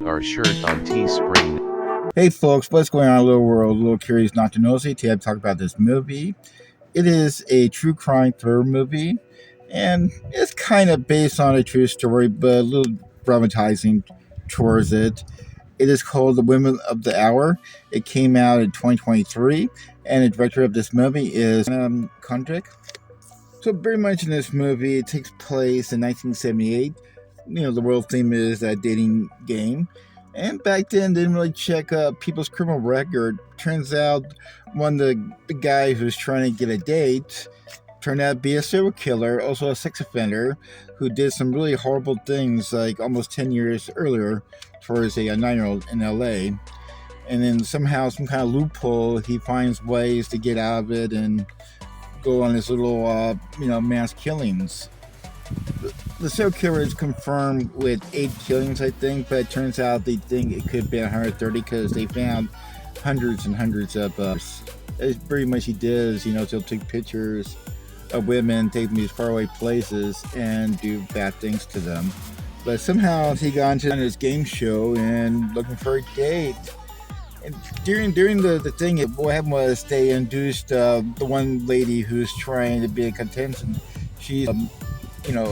our shirt on Teespring. Hey folks, what's going on, little world? Little curious, not to nosy. Today I'm talking about this movie. It is a true crime thriller movie, and it's kind of based on a true story, but a little dramatizing towards it. It is called The Women of the Hour. It came out in 2023, and the director of this movie is Anna Kendrick. So, very much in this movie, it takes place in 1978. The world theme is a dating game. And back then, they didn't really check people's criminal record. Turns out one of the guys who was trying to get a date turned out to be a serial killer, also a sex offender, who did some really horrible things like almost 10 years earlier towards a 9-year-old in LA. And then somehow, some kind of loophole, he finds ways to get out of it and go on his little, mass killings. The serial killer is confirmed with 8 killings, I think, but it turns out they think it could be 130 because they found hundreds and hundreds of. It's pretty much he does, he'll take pictures of women, take them to these faraway places, and do bad things to them. But somehow he got into his game show and looking for a date. And during the thing, what happened was they induced the one lady who's trying to be a contestant. She's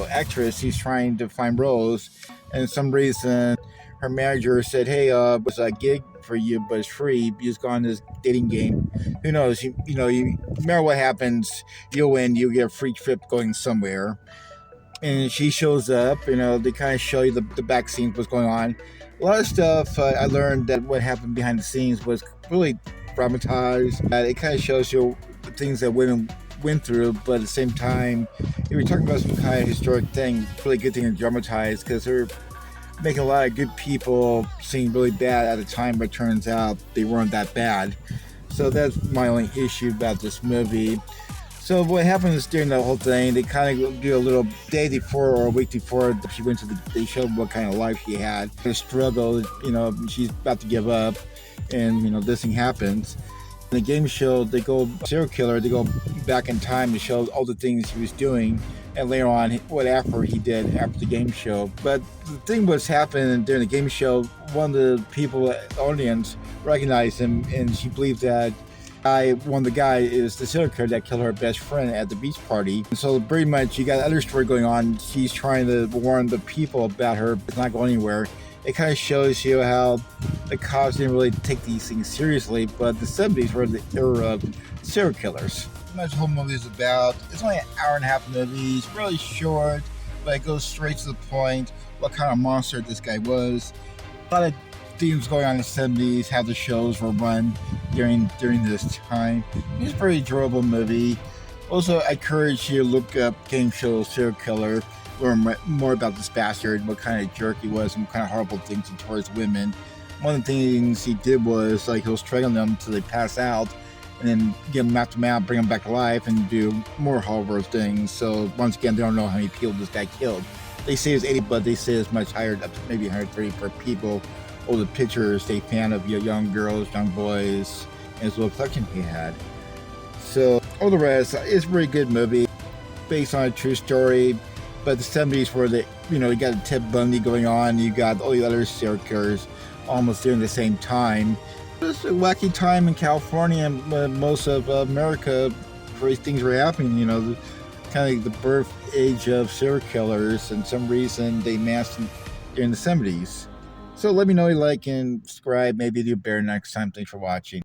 actress. She's trying to find roles, and for some reason, her manager said, "Hey, it's a gig for you, but it's free. You just go on this dating game. Who knows? You no matter what happens, you'll win. You get a free trip going somewhere." And she shows up. They kind of show you the back scenes, what's going on. A lot of stuff I learned that what happened behind the scenes was really dramatized. It kind of shows you the things that women went through, but at the same time, if you're talking about some kind of historic thing, really good thing to dramatize because they're making a lot of good people seem really bad at the time, but it turns out they weren't that bad. So that's my only issue about this movie. So what happens during the whole thing, they kind of do a little day before or a week before she went to they showed what kind of life she had. The struggle, she's about to give up, and this thing happens. In the game show, they go serial killer. They go back in time to show all the things he was doing, and later on, what after he did after the game show. But the thing was happening during the game show. One of the people at the audience recognized him, and she believed that one of the guy is the serial killer that killed her best friend at the beach party. And so pretty much you got another story going on. She's trying to warn the people about her, but it's not going anywhere. It kind of shows you how the cops didn't really take these things seriously, but the 70s were the era of serial killers. That's what the whole movie is about. It's only an hour and a half movie. It's really short, but it goes straight to the point, what kind of monster this guy was. A lot of themes going on in the 70s, how the shows were run during this time. It's a very enjoyable movie. Also, I encourage you to look up game show serial killer, learn more about this bastard, what kind of jerk he was, and what kind of horrible things he towards women. One of the things he did was he was strangling them until they pass out, and then knock them out, bring them back to life, and do more horrible things. So once again, they don't know how many people this guy killed. They say it's 80, but they say it's much higher, up to maybe 130 per people. All the pictures they found of young girls, young boys, and his little collection he had. So all the rest, it's a very good movie, based on a true story. But the 70s where you got Ted Bundy going on, you got all the other serial killers almost during the same time. It's a wacky time in California and most of America where things were happening, kind of the birth age of serial killers, and some reason they masked during the 70s. So let me know you like and subscribe. Maybe do better next time. Thanks for watching.